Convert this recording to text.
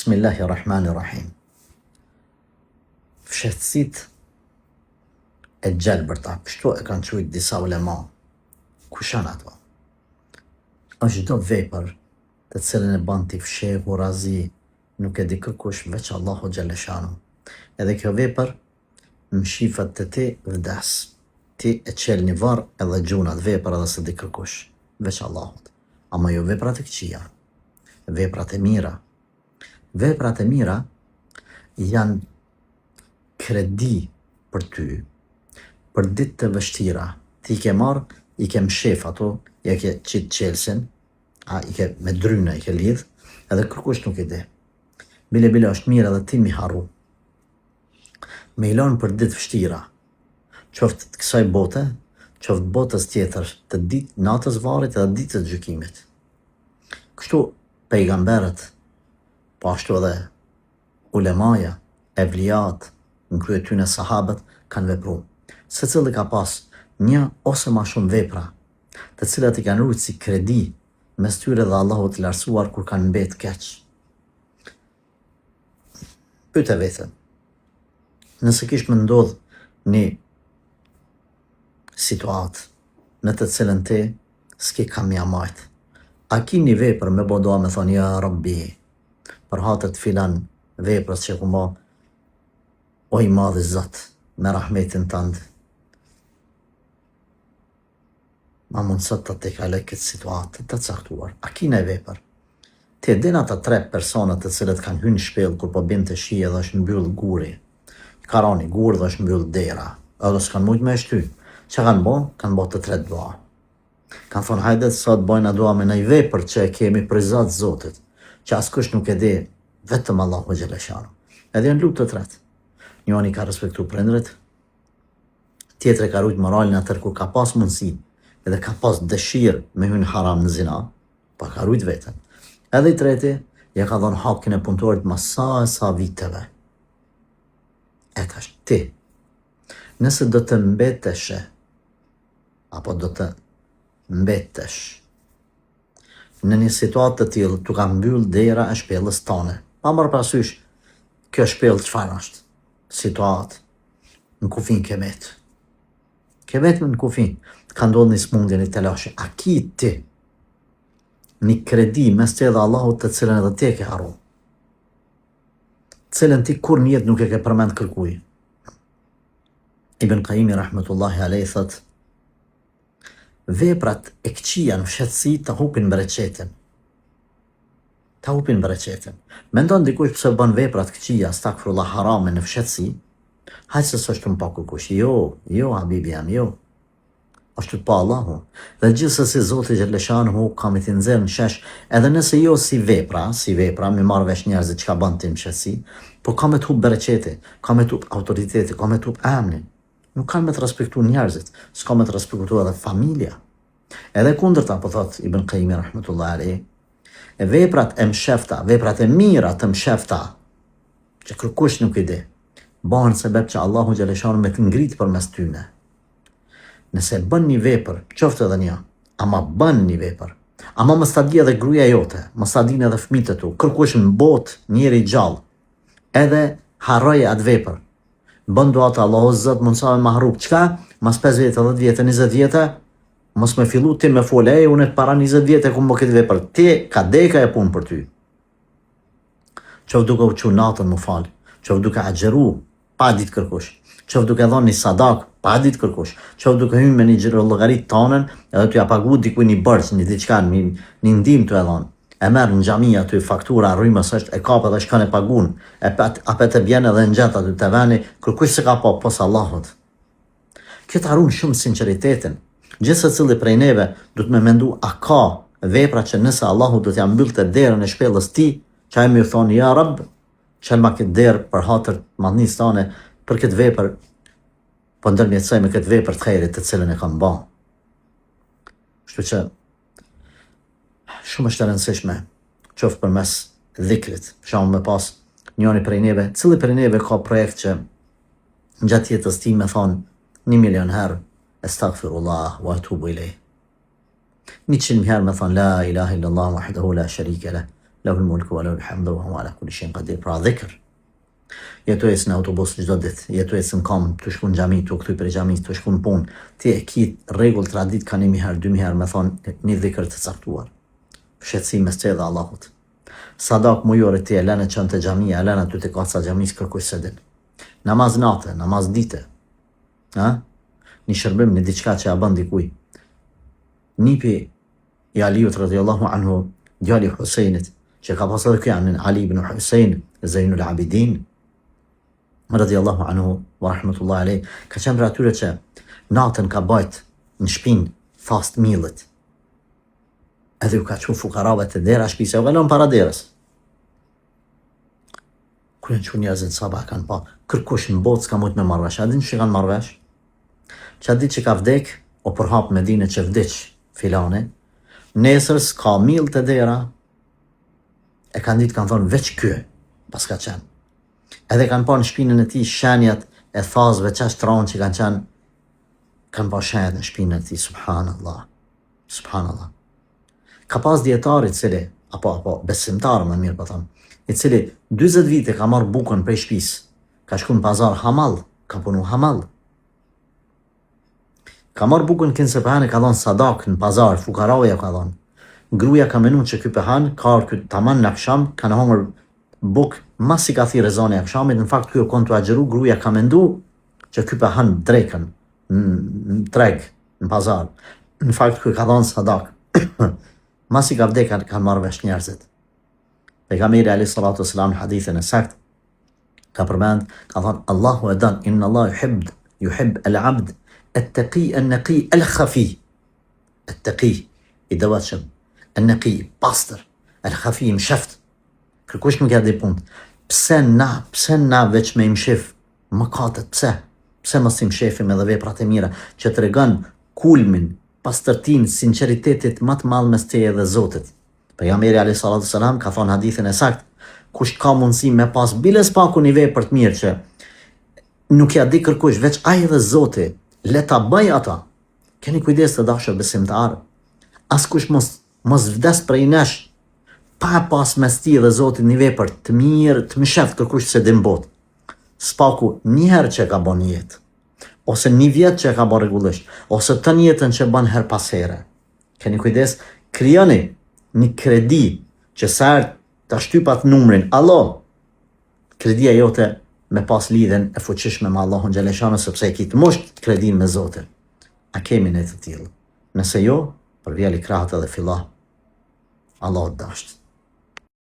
Bismillahirrahmanirrahim. Fshehtësitë e gjelbërta, kështu e kanë quajtur disa ulema. Kush janë ato? Është çdo vepër të cilën e bën ti fshehu razi, nuk e di kërkush veç Allahu xhalla shanu. Edhe kjo vepër më shifat të ti vdes. Ti e qel një varr edhe gjunat vepër edhe së di kërkush veç Allahut. Ama jo veprat e këqija, veprat e mira. Veprat e mira janë kredi për ty, për ditë të vështira. Ti ke marrë, i ke mshef ato, ja ke qitë qelsin, i ke me dryna, i ke lidh, edhe kërkush nuk i di. Bile është mirë edhe ti mi harru. Me ilon për ditë vështira, qoftë të kësaj bote, qoftë botës tjetër, të ditë natës varit edhe ditës gjykimit. Kështu pejgamberët, po ashtu edhe ulemaja, evlijat, në krye tyne sahabët, kanë vepru. Secili ka pas një ose ma shumë vepra, të cilat i kanë rujtë si kredi mes tyre dhe Allahut të lartësuar kur kanë mbet keq. Pyete veten, nëse kish më ndodh një situatë në të cilën ti s'ki kam ja majt, a ki një vepër me bodoa me thonë, ja Rabbi, për hatët filan veprës që ku ma, o i madhi Zot, me rahmetin tëndë, ma mundësot të te kaloj këtë situatë të caktuar. A ki në vepër? Ti e din ata 3 personat të cilët kanë hynë shpellë kur po binte shije dhe është mbyll guri. Karani gur dhe është mbyll dera, edhe s'kan mujt me shty. Që kanë bo? Kanë bo të 3 dua. Kanë thonë, hajde sot bojna dua me nëj vepër që e kemi për Zot Zotit, që askush nuk e di, vetëm Allahu xhalla shanu. Edhe janë lutë të 3. Njoni ka respektu prindrit, tjetër ka rujt moralin atër kur ka pas mundësi, edhe ka pas dëshirë me hynë haram në zina, pa ka rujt vetën. Edhe i treti, ja ka dhonë hakin e punëtorit ma sa viteve. E tash, ti, nëse do të mbeteshe, apo do të mbetesh, në një situatë të tillë, tu ka mbyll dera e shpellës tane. Pa marrë parasysh, kjo shpellë çfarë është? Situatë, në kufin kemet. Kemet në kufin, ka ndodhë një smundje, një telashe. A ki ti një kredi mes te dhe Allahut të cilën edhe ti e ke harru? Cilën ti kur njetë nuk e ke përmend kërkuj. Ibn Qayyimi rahmetullahi alejhi thot, veprat e këqija në fshehtësi të hupin bereqetin. Të hupin bereqetin. Mendon dikush pëse bën veprat këqija, stakfirullah harame në fshehtësi, hajtë se s'është më pa kërkush. Jo, habibi jam, jo. Ashtu pa Allahu. Dhe gjithsesi Zoti xhalla shanuhu ka me t'i nxjerrë në shesh, edhe nëse jo si vepra, me marrë vesh njerëzit që ka bën ti në fshehtësi, po ka me t'hup bereqeti, ka me t'hup autoriteti, ka me t'hup emnin. Nuk kanë me të respektu njerëzit, s'ka me të respektu edhe familja. Edhe kundërta, po thot Ibn Qayyimi rahmetullahi alejhi, e veprat e mshefta, veprat e mira të mshefta, që kërkush nuk i di, bëhen sebeb që Allahu xhalla shanu me të ngritë për mes tyne. Nëse bën një vepër, qoftë edhe një, ama bën një vepër, ama mos ta di edhe gruaja jote, mos ta dinë edhe fëmijët e tu, kërkush në botë njeri gjallë, edhe harroje atë vepër. Bën dua të Allahu Zot mundsa me mahrup. Çka? Mas 5 vjetë, 10 vjetë, 20 vjetë, mos me fillu ti me fole, unë para 20 vjetë ku më këtë vepër. Ti ka deka e punë për ty. Qof duke u çu natën më fal, qof duke agjeru, pa ditë kërkush. Qof duke dhënë një sadak, pa ditë kërkush. Qof duke hyrë me një xhiro llogarit tonën, edhe t'ja pagu dikujt një bërç, një diçka, një ndim t'u e dhon. E merë në gjami aty faktura, rrymës është, e kapë edhe shkën e pagun, apet e bjen edhe në gjatë aty të veni, kërkush se ka pa posë Allahut. Këtë harun shumë sinceritetin. Gjithë se cili prej neve du të me mendu a ka vepra që nëse Allahut du t'ja mbyll të derën e shpellës ti, që ajme ju thonë, ja Rab, qelma këtë derë për hatër madhnis tane, për këtë vepër, po ndërmjetësoj me këtë vepër të khejrit të cilën e kam ba. Shtu që, shumë është të rëndësishme, qoftë për mes dhikrit, shamë me pas njëri prej neve, cili prej neve ka projekt që në gjatë jetës ti me thonë 1.000.000 herë, astaghfirullah wa atubu ilej. 100 herë me thonë, la ilaha illallah wahdahu la sharika lah, lahul mulku wa lahul hamdu wa huwa ala kulli shay'in qadir. Pra dhikr. Jetojës në autobus çdo ditë, jetojës në kam, të shku në xhami, të kthy për xhamis, të shku në punë, ti e ki rregull tradit kanë 1000 herë, 2000 herë me thonë një dhikr të caktuar. Shqetësim mes te dhe Allahut. Sadak mujore ti e lënë çën te xhamia, e lënë aty te kaca xhamis kërkuj se din. Namaz natë, namaz dite. Një shërbim, një diçka që ja bën dikuj. Nipi i Aliut radhiyallahu anhu, djali i Husajnit, që ka pasur kjo janë Ali ibn Husayn, Zainul Abidin, radhiyallahu anhu wa rahmatullahi alayh, ka qenë për atyre që natën ka bajt në shpinë fast millet. Edhe u ka qu fukarave të dera shpise, u kalon para derës. Kur janë qu njerëzit sabah kanë pa, kërkush në botë s'ka mujt me marrëvesh. A din që kanë marrëvesh? Që a dit që ka vdek, o përhap me dine që vdeq filane, nesër s'ka mill të dera, e kanë ditë kanë thonë veç kë, pas ka qenë. Edhe kanë pa në shpinën e ti shenjat e thazve qash tronë që kanë qenë, kanë pa shenjat në shpinën e ti, subhanallah, subhanallah. Ka pas djetarit cili, apo besimtarë më mirë po thonë, i cili 20 vite ka marrë bukën prej shpis, ka shku në pazar hamal, ka punu hamal. Ka marrë bukën kënë se pëhane ka dhonë sadak në pazar, fukaroja ka dhonë. Gruja ka menu që ky pëhan, ka arë këtë taman në aksham, ka në hongër bukë, mas i ka thirë zone akshamit, në fakt kjo konë të agjeru, gruja ka mendu që ky pëhan drekën, në treg, në pazar. Në fakt kjo ka dhonë sadak. Mas i ka vdek kanë marrë vesh njerëzit. Pejgamberi alayhi salatu wassalam në hadithin e sakt ka përmend, ka thënë Allahu e dan, inna Allah yuhib al-abd at-taqi an-naqi al-khafi. At-taqi i devotshëm, an-naqi pastër, al-khafi mshaft. Kërkush më ka di punë. Pse na veç me imshif mëkatet, pse mos i mshefim edhe veprat e mira që tregon kulmin, pastërtin, sinceritetit më të madh mes teje dhe Zotit. Pejgamberi alayhi salatu wasalam ka thonë hadithin e sakt, kush ka mundësi me pas biles paku një vepër të mirë që nuk ja di kërkush veç ai dhe Zoti, le ta bëj ata. Keni kujdes të dashur besimtar. Askush mos vdes prej nesh pa pas mes ti dhe Zotit një vepër të mirë, të mësheft kërkush se din botë. Spaku një herë që ka bën jetë, ose një vjetë që ka bën rregullisht, ose të jetën që bën her pas here. Keni kujdes, krijoni një kredi që sërë të shtypat numrin, Allah, kredia jote me pas lidhen e fuqishme me Allahun xhaleshano, sepse e kitë musht kredin me Zotin. A kemi në të tillë? Nëse jo, për vjeli krahët edhe fillah, Allah të dasht.